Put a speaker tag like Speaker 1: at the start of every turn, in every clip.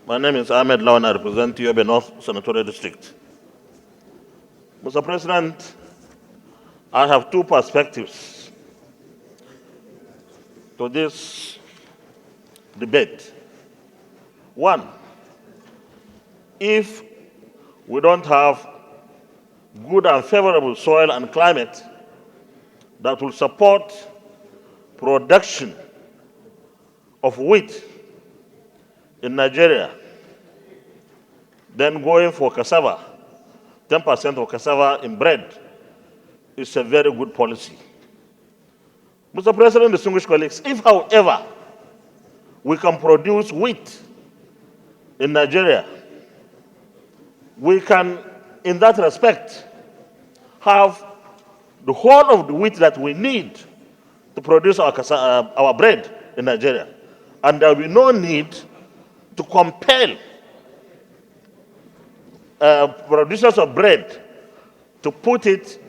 Speaker 1: My name is Ahmed Lawan. I represent Yobe North Senatorial District. Mr. President, I have two perspectives to this debate. One, if we don't have good and favorable soil and climate that will support production of wheat in Nigeria, then going for cassava, 10% of cassava in bread, is a very good policy. Mr. President, distinguished colleagues, if, however, we can produce wheat in Nigeria, we can, in that respect, have the whole of the wheat that we need to produce our bread in Nigeria. And there will be no need to compel producers of bread to put it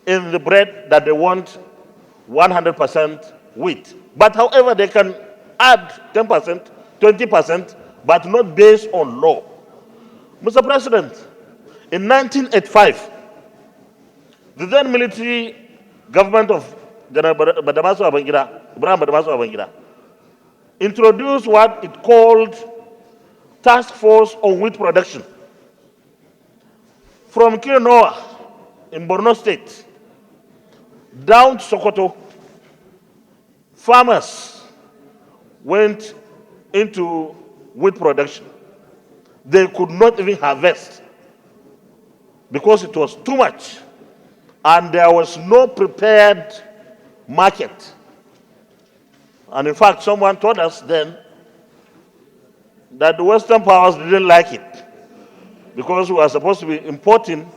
Speaker 1: in the bread that they want 100% wheat. But however, they can add 10%, 20%, but not based on law. Mr. President, in 1985, the then military government of General Ibrahim Badamasu Babangida, introduced what it called Task Force on Wheat Production. From Kirinoa in Borno State down to Sokoto, farmers went into wheat production. They could not even harvest because it was too much and there was no prepared market. And in fact, someone told us then that the Western powers didn't like it because we were supposed to be importing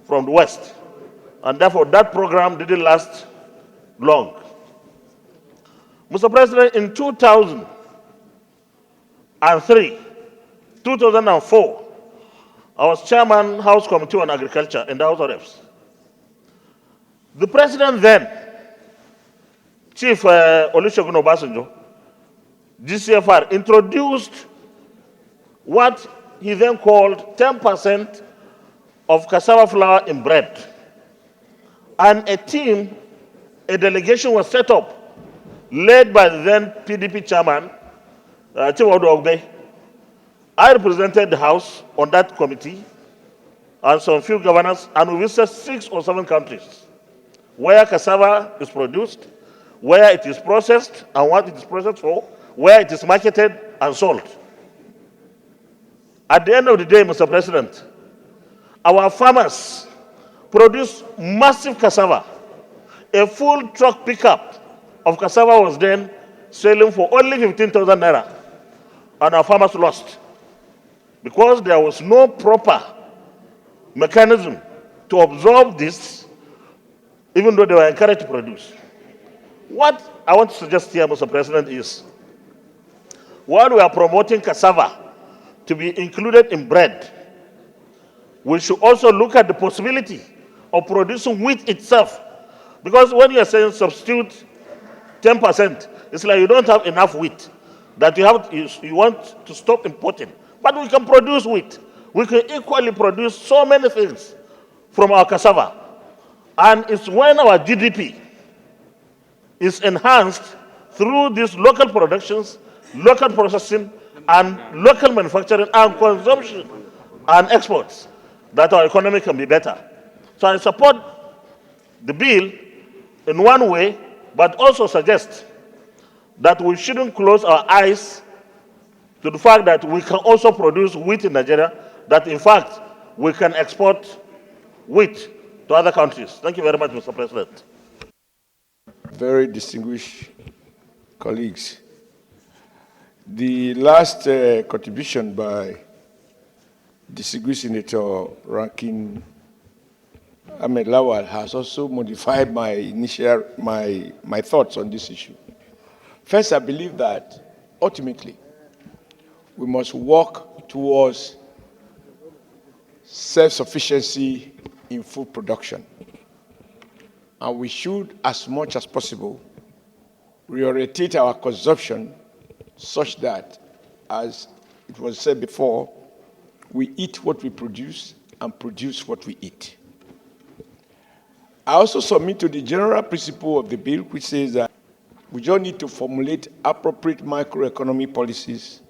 Speaker 1: from the West. And therefore, that program didn't last long. Mr. President, in 2003, 2004, I was chairman House Committee on Agriculture in the House of Reps. The president then, Chief Olusegun Obasanjo, GCFR, introduced what he then called 10% of cassava flour in bread. And a team, a delegation was set up, led by the then PDP chairman, Chief Ogbe. I represented the House on that committee and some few governors, and we visited 6 or 7 countries where cassava is produced, where it is processed and what it is processed for, where it is marketed and sold. At the end of the day, Mr. President, our farmers produce massive cassava. A full truck pickup of cassava was then selling for only 15,000 naira, and our farmers lost because there was no proper mechanism to absorb this, even though they were encouraged to produce. What I want to suggest here, Mr. President, is while we are promoting cassava to be included in bread, we should also look at the possibility of producing wheat itself. Because when you are saying substitute 10%, it's like you don't have enough wheat that you want to stop importing. But we can produce wheat. We can equally produce so many things from our cassava. And it's when our GDP is enhanced through these local productions, local processing, and local manufacturing and consumption and exports that our economy can be better. So I support the bill in one way, but also suggest that we shouldn't close our eyes to the fact that we can also produce wheat in Nigeria, that in fact we can export wheat to other countries. Thank you very much, Mr. President.
Speaker 2: Very distinguished colleagues. The last contribution by distinguished Senator Ranking Ahmed Lawan has also modified my thoughts on this issue. First, I believe that ultimately we must work towards self-sufficiency in food production. And we should, as much as possible, reorientate our consumption such that, as it was said before, we eat what we produce and produce what we eat. I also submit to the general principle of the bill, which says that we just need to formulate appropriate macroeconomic policies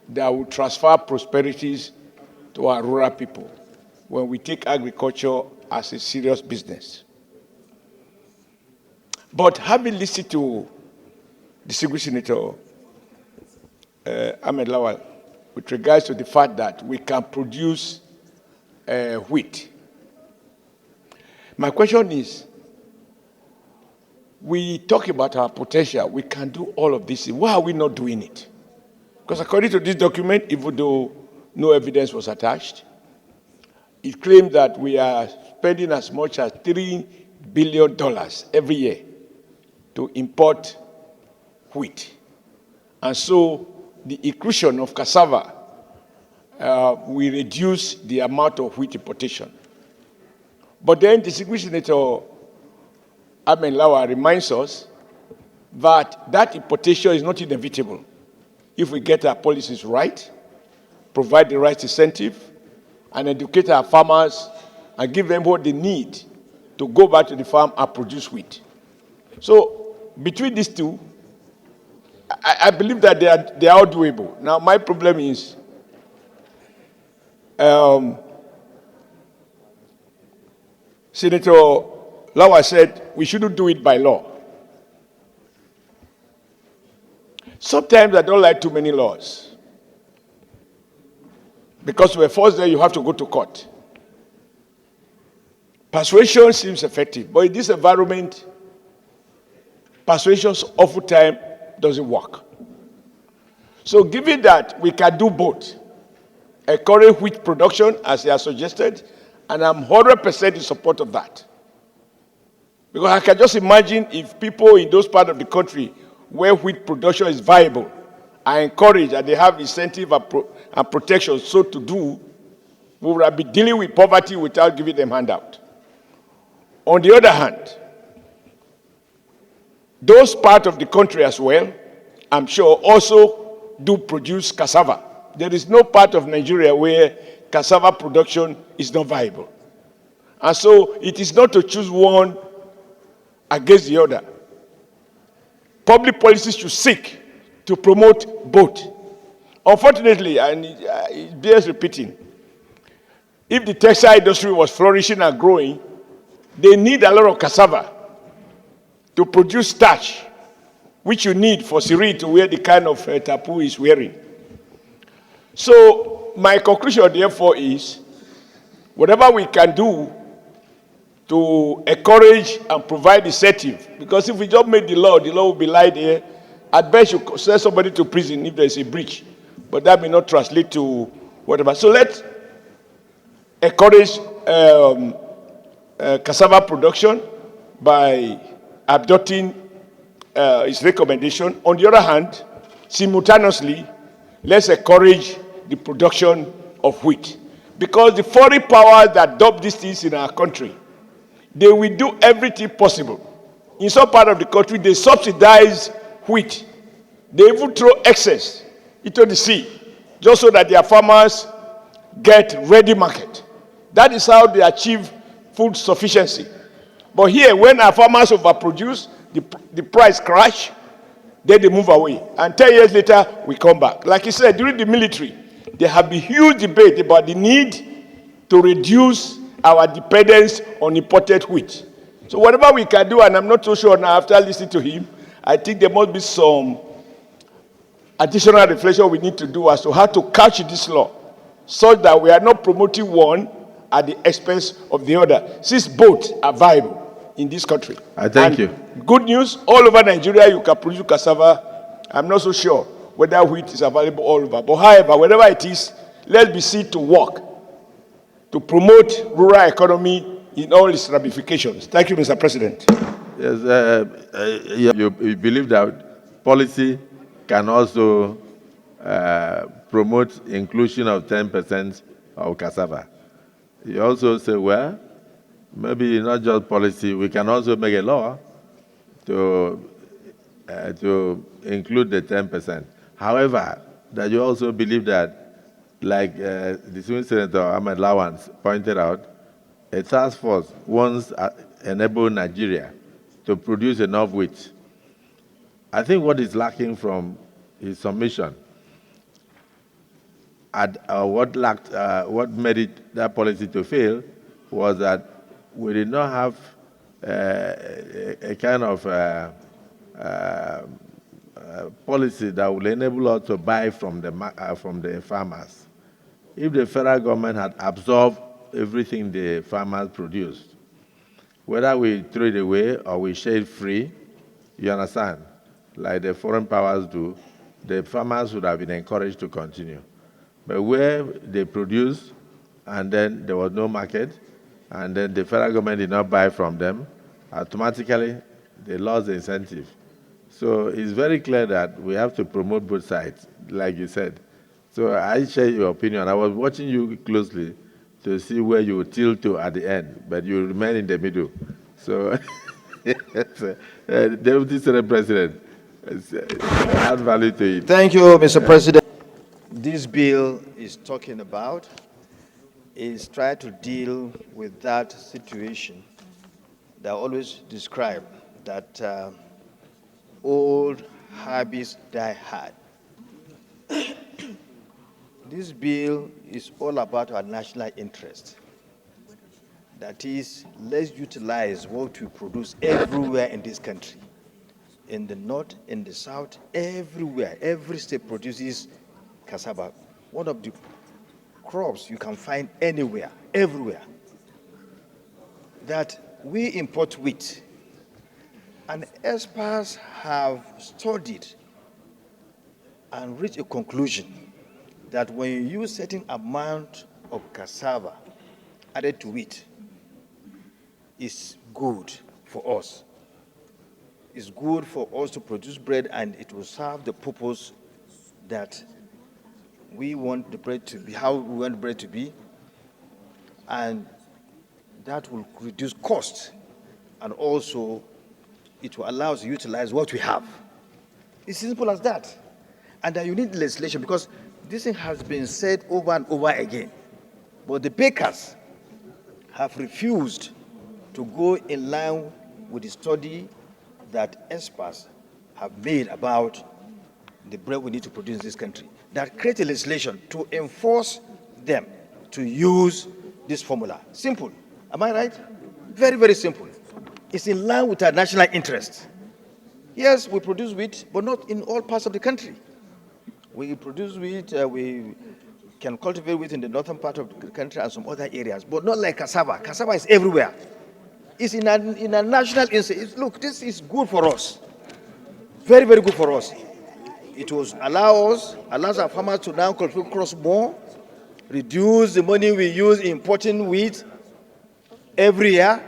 Speaker 2: that will transfer prosperities to our rural people when we take agriculture as a serious business. But having listened to distinguished Senator Ahmed Lawan with regards to the fact that we can produce wheat, my question is, we talk about our potential, we can do all of this. Why are we not doing it? Because according to this document, even though no evidence was attached, it claims that we are spending as much as $3 billion every year to import wheat. And so the inclusion of cassava will reduce the amount of wheat importation. But then distinguished Senator Ahmed Lawan reminds us that that importation is not inevitable if we get our policies right, provide the right incentive, and educate our farmers and give them what they need to go back to the farm and produce wheat. So between these two, I believe that they are doable. Now, my problem is Senator Lawan said we shouldn't do it by law. Sometimes I don't like too many laws. Because we're forced there, you have to go to court. Persuasion seems effective, but in this environment, persuasion oftentimes doesn't work. So given that we can do both, encourage wheat production, as they are suggested, and I'm 100% in support of that. Because I can just imagine if people in those parts of the country where wheat production is viable are encouraged and they have incentive and protection so to do, we will be dealing with poverty without giving them handout. On the other hand, those parts of the country as well, I'm sure, also do produce cassava. There is no part of Nigeria where cassava production is not viable. And so it is not to choose one against the other. Public policies should seek to promote both. Unfortunately, and it bears repeating, if the textile industry was flourishing and growing, they need a lot of cassava to produce starch, which you need for Siri to wear the kind of tapu he's wearing. So my conclusion, therefore, is whatever we can do to encourage and provide incentive, because if we just make the law will be lied here. At best, you send somebody to prison if there's a breach, but that may not translate to whatever. So let's encourage cassava production by adopting his recommendation. On the other hand, simultaneously, let's encourage the production of wheat. Because the foreign powers that adopt these things in our country, they will do everything possible. In some part of the country, they subsidize wheat. They even throw excess into the sea, just so that their farmers get ready market. That is how they achieve food sufficiency. But here, when our farmers overproduce, the price crash, then they move away. And 10 years later, we come back. Like you said, during the military, there have been huge debate about the need to reduce our dependence on imported wheat. So whatever we can do, and I'm not so sure now after listening to him, I think there must be some additional reflection we need to do as to how to couch this law so that we are not promoting one at the expense of the other, since both are viable in this country.
Speaker 3: I thank you.
Speaker 2: Good news, all over Nigeria you can produce cassava. I'm not so sure whether wheat is available all over. But however, wherever it is, let's be seen to work to promote rural economy in all its ramifications. Thank you, Mr. President.
Speaker 3: Yes, you believe that policy can also promote inclusion of 10% of cassava. You also say, well, maybe not just policy, we can also make a law to include the 10%. However, that you also believe that like the Swing Senator Ahmed Lawan pointed out, a task force once enabled Nigeria to produce enough wheat. I think what is lacking from his submission, what made that policy to fail, was that we did not have a kind of policy that will enable us to buy from the farmers. If the federal government had absorbed everything the farmers produced, whether we throw it away or we share it free, you understand, like the foreign powers do, the farmers would have been encouraged to continue. But where they produce and then there was no market, and then the federal government did not buy from them, automatically they lost the incentive. So it's very clear that we have to promote both sides, like you said. So I share your opinion. I was watching you closely to see where you would tilt to at the end, but you remain in the middle. So, Deputy Senate President, add value to it.
Speaker 4: Thank you, Mr. President. This bill is talking about is try to deal with that situation that I always describe, that old habits die hard. This bill is all about our national interest. That is, let's utilize what we produce everywhere in this country. In the north, in the south, everywhere. Every state produces cassava. One of the crops you can find anywhere, everywhere. That we import wheat. And experts have studied and reached a conclusion that when you use certain amount of cassava added to wheat, it's good for us. It's good for us to produce bread, and it will serve the purpose that we want the bread to be, how we want bread to be, and that will reduce cost, and also it will allow us to utilize what we have. It's simple as that. And then you need legislation, because this thing has been said over and over again. But the bakers have refused to go in line with the study that experts have made about the bread we need to produce in this country, that create a legislation to enforce them to use this formula. Simple. Am I right? Very, very simple. It's in line with our national interest. Yes, we produce wheat, but not in all parts of the country. We produce wheat, we can cultivate wheat in the northern part of the country and some other areas, but not like cassava. Cassava is everywhere. It's in a national interest. Look, this is good for us. Very, very good for us. It will allows our farmers to now cultivate crops more, reduce the money we use importing wheat every year,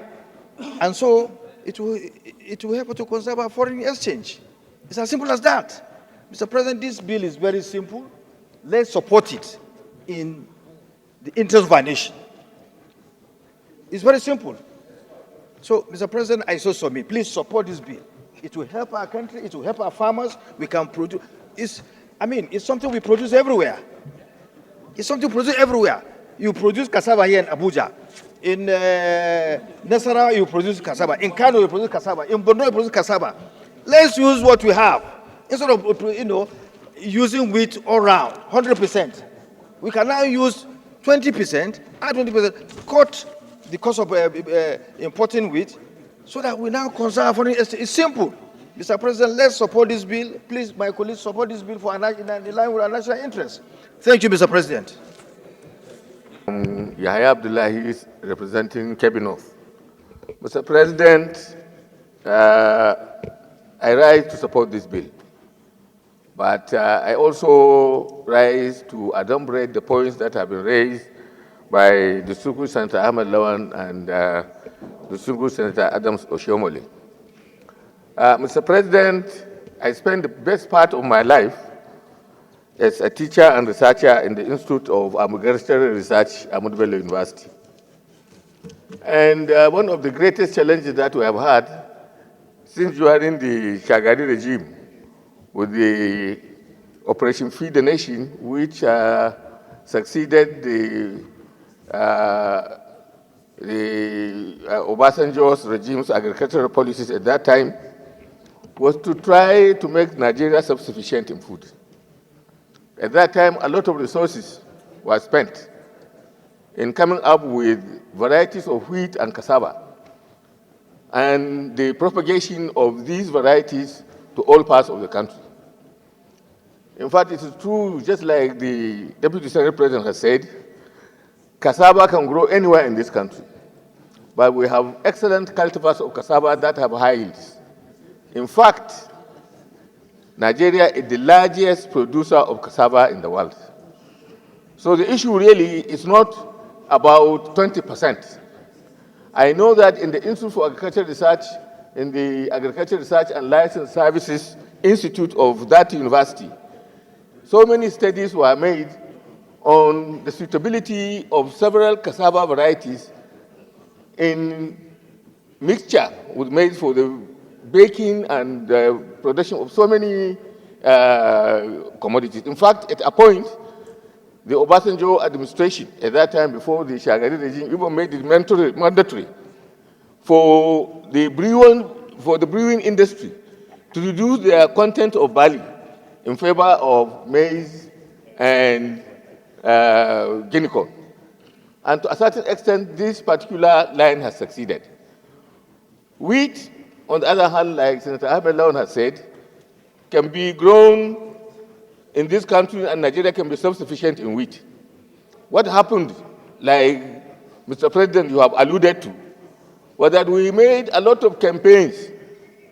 Speaker 4: and so it will help to conserve our foreign exchange. It's as simple as that. Mr. President, this bill is very simple. Let's support it in the interest of our nation. It's very simple. So, Mr. President, I so submit. Please support this bill. It will help our country. It will help our farmers. We can produce. It's something we produce everywhere. It's something we produce everywhere. You produce cassava here in Abuja. In Nasarawa, you produce cassava. In Kano, you produce cassava. In Borno, you produce cassava. Let's use what we have instead of using wheat all around 100%. We can now use 20%, add 20%, cut the cost of importing wheat, so that we now conserve foreign exchange. It's simple. Mr. President, let's support this bill. Please, my colleagues, support this bill in line with our national interests. Thank you, Mr. President.
Speaker 5: Yahya Abdullahi is representing Kebbi North. Mr. President, I rise to support this bill. But I also rise to adumbrate the points that have been raised by the distinguished Senator Ahmed Lawan and the distinguished Senator Adams Oshiomole. Mr. President, I spent the best part of my life as a teacher and researcher in the Institute of Agricultural Research, Ahmadu Bello University. And one of the greatest challenges that we have had since during the Shagari regime with the Operation Feed the Nation, which succeeded Obasanjo's regime's agricultural policies at that time was to try to make Nigeria self-sufficient in food. At that time, a lot of resources were spent in coming up with varieties of wheat and cassava, and the propagation of these varieties to all parts of the country. In fact, it is true, just like the Deputy Senate President has said, cassava can grow anywhere in this country, but we have excellent cultivars of cassava that have high yields. In fact, Nigeria is the largest producer of cassava in the world. So the issue really is not about 20%. I know that in the Institute for Agricultural Research, in the Agricultural Research and License Services Institute of that university, so many studies were made on the suitability of several cassava varieties in mixture with made for the baking and production of so many commodities. In fact, at a point, the Obasanjo administration at that time, before the Shagari regime, even made it mandatory for the brewing industry to reduce their content of barley in favor of maize and guinea corn. And to a certain extent, this particular line has succeeded. Wheat, on the other hand, like Senator Ahmed Lawan has said, can be grown in this country, and Nigeria can be self-sufficient in wheat. What happened, like Mr. President, you have alluded to, was that we made a lot of campaigns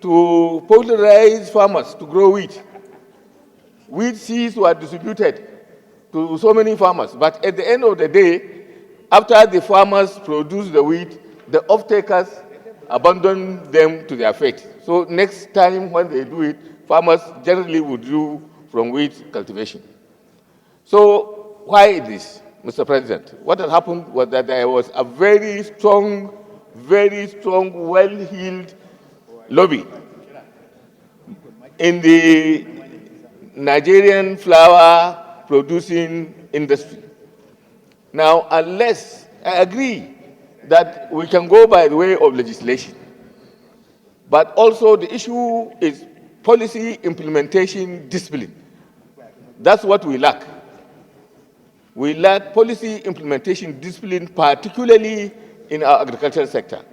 Speaker 5: to popularize farmers to grow wheat. Wheat seeds were distributed to so many farmers, but at the end of the day, after the farmers produce the wheat, the off-takers abandon them to their fate. So next time when they do it, farmers generally would do from wheat cultivation. So why this, Mr. President? What had happened was that there was a very strong, well-heeled lobby in the Nigerian flour producing industry. Now, unless I agree that we can go by the way of legislation, but also the issue is policy implementation discipline. That's what we lack. We lack policy implementation discipline, particularly in our agricultural sector.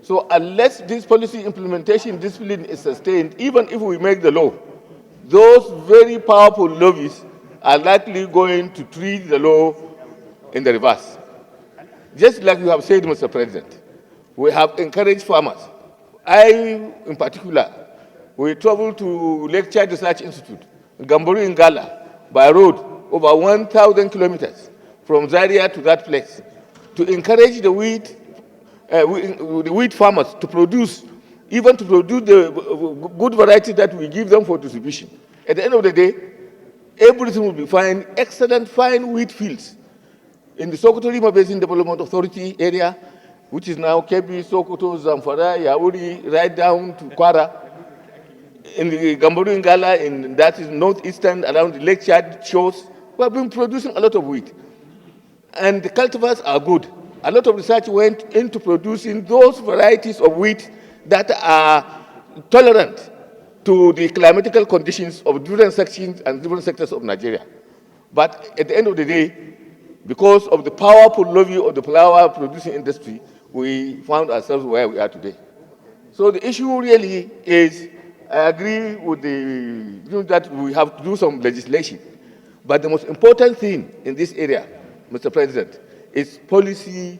Speaker 5: So unless this policy implementation discipline is sustained, even if we make the law, those very powerful lobbies are likely going to treat the law in the reverse. Just like you have said, Mr. President, we have encouraged farmers. I, in particular, we traveled to Lake Chad Research Institute, Gamburu in Gala, by road, over 1,000 kilometers from Zaria to that place, to encourage the wheat farmers to produce, even to produce the good variety that we give them for distribution. At the end of the day, everything will be fine, excellent, fine wheat fields in the Sokoto River Basin Development Authority area, which is now Kebbi, Sokoto, Zamfara, Yauri, right down to Kwara, in the Gamburu Ngala, in that is northeastern, around the Lake Chad shores. We have been producing a lot of wheat. And the cultivars are good. A lot of research went into producing those varieties of wheat that are tolerant to the climatical conditions of different sections and different sectors of Nigeria. But at the end of the day, because of the powerful lobby of the flour producing industry, we found ourselves where we are today. So the issue really is, I agree with that we have to do some legislation. But the most important thing in this area, Mr. President, is policy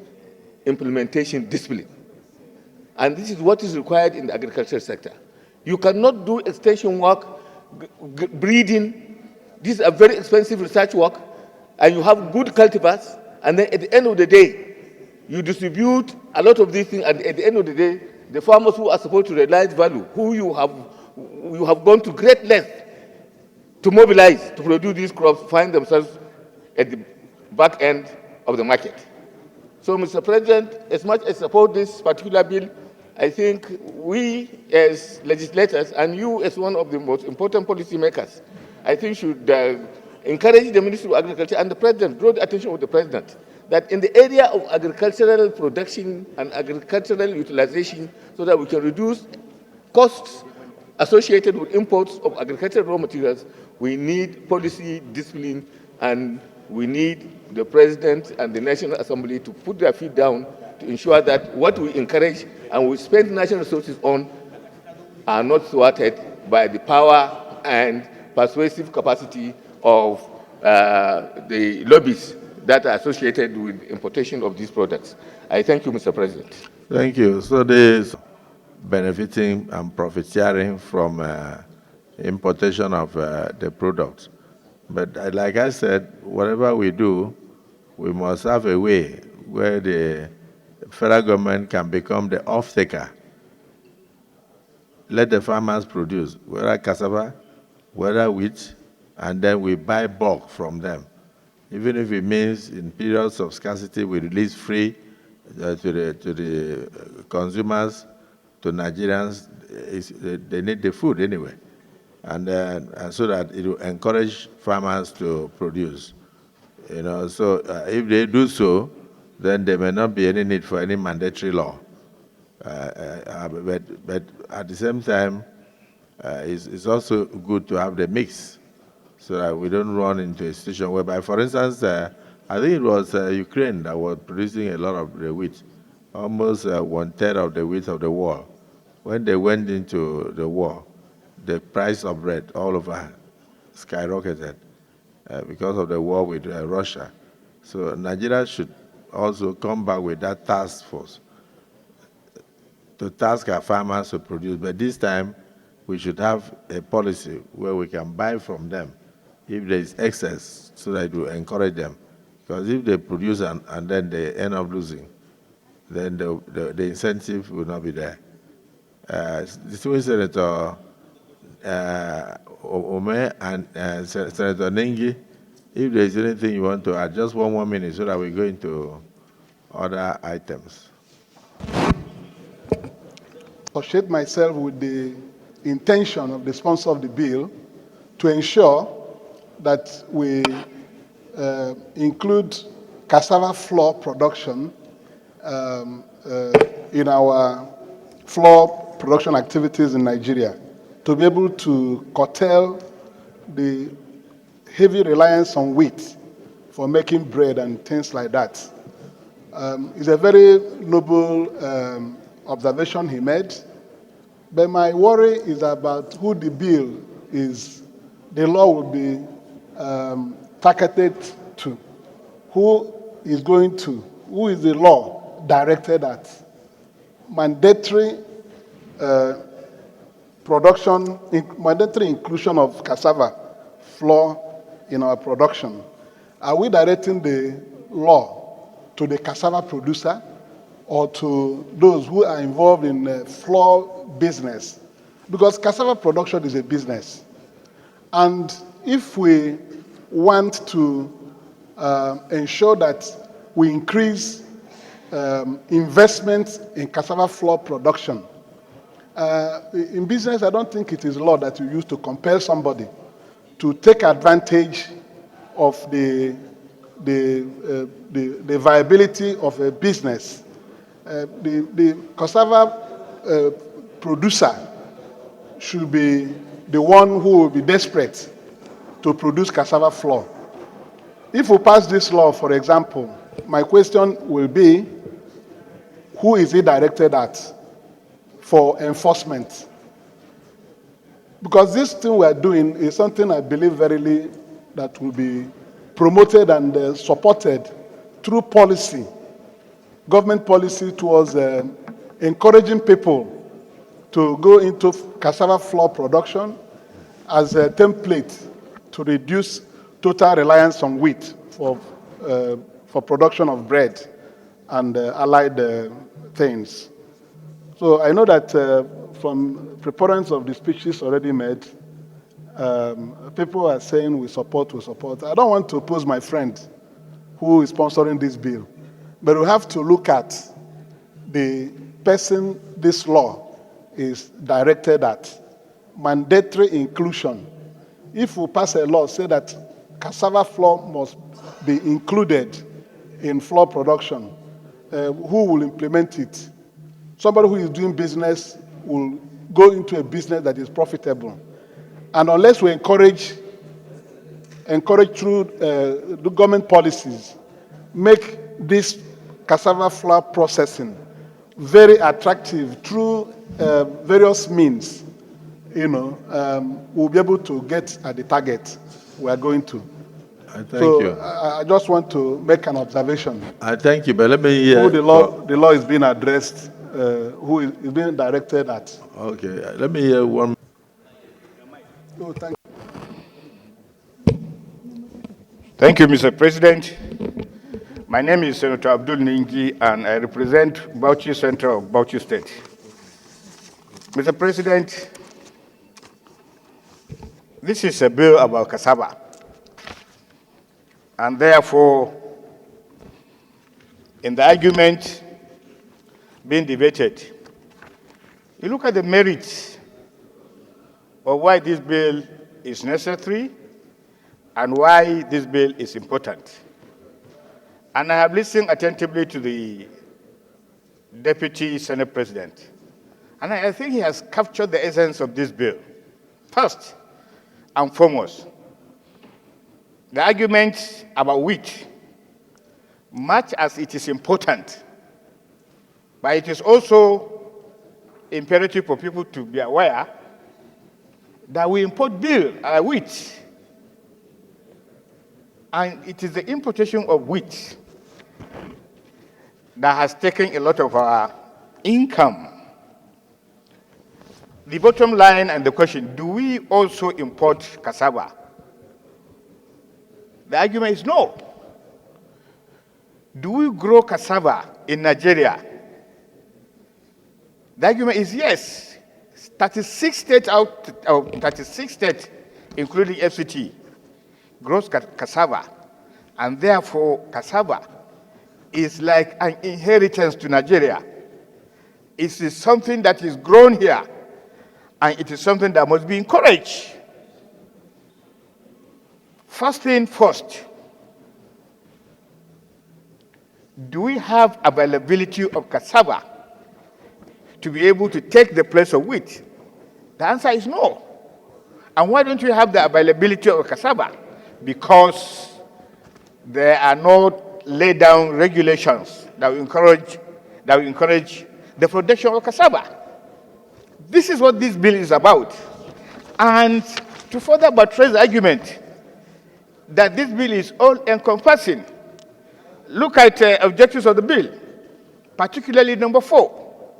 Speaker 5: implementation discipline. And this is what is required in the agricultural sector. You cannot do extension work, breeding. These are very expensive research work, and you have good cultivars, and then at the end of the day, you distribute a lot of these things, and at the end of the day, the farmers who are supposed to realize value, who you have gone to great length to mobilize to produce these crops, find themselves at the back end of the market. So, Mr. President, as much as I support this particular bill, I think we as legislators and you as one of the most important policymakers, I think should encourage the Ministry of Agriculture and the President, draw the attention of the President, that in the area of agricultural production and agricultural utilization, so that we can reduce costs associated with imports of agricultural raw materials, we need policy discipline, and we need the President and the National Assembly to put their feet down to ensure that what we encourage and we spend national resources on are not thwarted by the power and persuasive capacity of the lobbies that are associated with importation of these products. I thank you, Mr. President.
Speaker 3: Thank you. So there's benefiting and profit sharing from importation of the products. But like I said, whatever we do, we must have a way where the federal government can become the off-taker. Let the farmers produce, whether cassava, whether wheat, and then we buy bulk from them. Even if it means in periods of scarcity, we release free to the consumers, to Nigerians. They need the food anyway. And so that it will encourage farmers to produce. So if they do so, then there may not be any need for any mandatory law. But at the same time, it's also good to have the mix, so that we don't run into a situation whereby, for instance, I think it was Ukraine that was producing a lot of the wheat, almost 1/3 of the wheat of the world. When they went into the war, the price of bread all over skyrocketed because of the war with Russia. So Nigeria should also come back with that task force to task our farmers to produce. But this time, we should have a policy where we can buy from them if there is excess, so that it will encourage them. Because if they produce and then they end up losing, then the incentive will not be there. Distinguished Senator Ome and Senator Nengi, if there is anything you want to add, just 1 more minute so that we go into other items.
Speaker 6: Associate myself with the intention of the sponsor of the bill to ensure that we include cassava flour production in our flour production activities in Nigeria, to be able to curtail the heavy reliance on wheat for making bread and things like that. It's a very noble observation he made, but my worry is about who the bill is, the law will be targeted to. Who is the law directed at? Mandatory mandatory inclusion of cassava flour in our production. Are we directing the law to the cassava producer or to those who are involved in the flour business? Because cassava production is a business. And if we want to ensure that we increase investment in cassava flour production, in business, I don't think it is law that you use to compel somebody to take advantage of the viability of a business. The cassava producer should be the one who will be desperate to produce cassava flour. If we pass this law, for example, my question will be, who is it directed at for enforcement? Because this thing we are doing is something I believe verily that will be promoted and supported through policy, government policy towards encouraging people to go into cassava flour production as a template to reduce total reliance on wheat for production of bread and allied things. So I know that from proponents of the speeches already made, people are saying we support. I don't want to oppose my friend who is sponsoring this bill, but we have to look at the person this law is directed at. Mandatory inclusion. If we pass a law, say that cassava flour must be included in flour production. Who will implement it? Somebody who is doing business will go into a business that is profitable. And unless we encourage through the government policies, make this cassava flour processing very attractive through various means, we'll be able to get at the target we are going to.
Speaker 3: Thank you.
Speaker 6: I just want to make an observation.
Speaker 3: Thank you, but let me hear.
Speaker 6: Who the law is being addressed, who is being directed at.
Speaker 3: Okay, let me hear one.
Speaker 6: Oh, thank you.
Speaker 2: Thank you, Mr. President. My name is Senator Abdul Ningi, and I represent Bauchi Central of Bauchi State. Mr. President, this is a bill about cassava, and therefore, in the argument being debated, you look at the merits of why this bill is necessary and why this bill is important. And I have listened attentively to the Deputy Senate President, and I think he has captured the essence of this bill. First and foremost, the argument about wheat, much as it is important, but it is also imperative for people to be aware that we import wheat. And it is the importation of wheat that has taken a lot of our income. The bottom line and the question, do we also import cassava? The argument is no. Do we grow cassava in Nigeria? The argument is yes. 36 states out of 36 states, including FCT, grows cassava, and therefore cassava is like an inheritance to Nigeria. It is something that is grown here, and it is something that must be encouraged. First thing first, do we have availability of cassava to be able to take the place of wheat? The answer is no. And why don't we have the availability of cassava? Because there are no laid down regulations that will encourage the production of cassava. This is what this bill is about. And to further buttress the argument that this bill is all-encompassing, look at objectives of the bill, particularly number 4,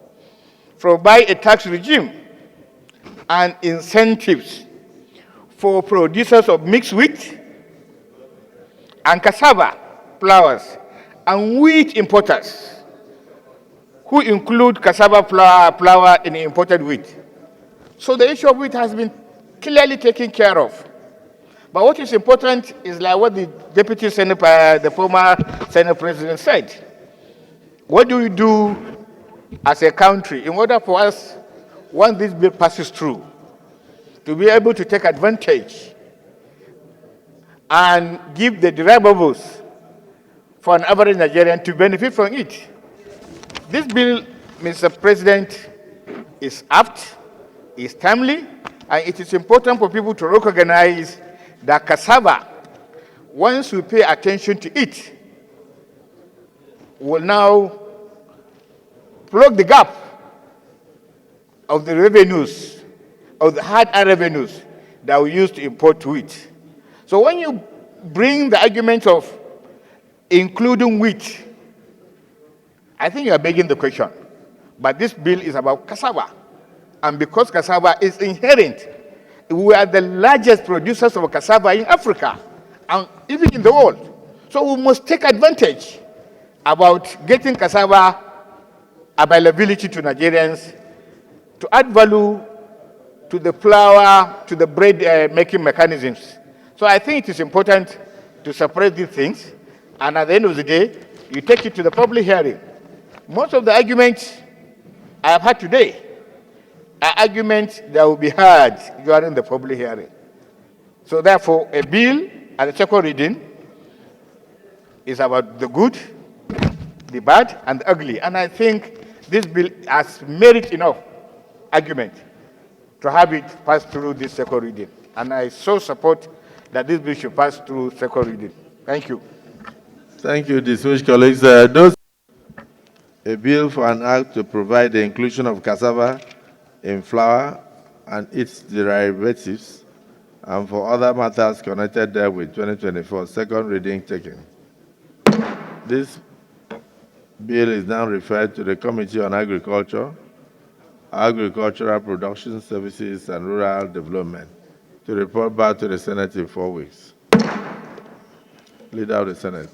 Speaker 2: provide a tax regime and incentives for producers of mixed wheat and cassava flours and wheat importers who include cassava flour in imported wheat. So the issue of wheat has been clearly taken care of. But what is important is like what the Deputy Senate, the former Senate President said. What do we do as a country in order for us, once this bill passes through, to be able to take advantage and give the deliverables for an average Nigerian to benefit from it? This bill, Mr. President, is apt, is timely, and it is important for people to recognize that cassava, once we pay attention to it, will now plug the gap of the revenues, of the hard-earned revenues that we use to import wheat. So when you bring the argument of including wheat, I think you are begging the question. But this bill is about cassava. And because cassava is inherent, we are the largest producers of cassava in Africa and even in the world. So we must take advantage about getting cassava availability to Nigerians to add value to the flour, to the bread making mechanisms. So I think it is important to separate these things, and at the end of the day, you take it to the public hearing. Most of the arguments I have had today are arguments that will be heard during the public hearing. So therefore, a bill
Speaker 7: And the second reading is about the good, the bad, and the ugly. And I think this bill has merit enough argument to have it pass through this second reading. And I so support that this bill should pass through second reading. Thank you.
Speaker 3: Thank you, distinguished colleagues. A bill for an act to provide the inclusion of cassava in flour and its derivatives and for other matters connected therewith, 2024, second reading taken. This bill is now referred to the Committee on Agriculture, Agricultural Production Services and Rural Development to report back to the Senate in 4 weeks. Leader of the Senate.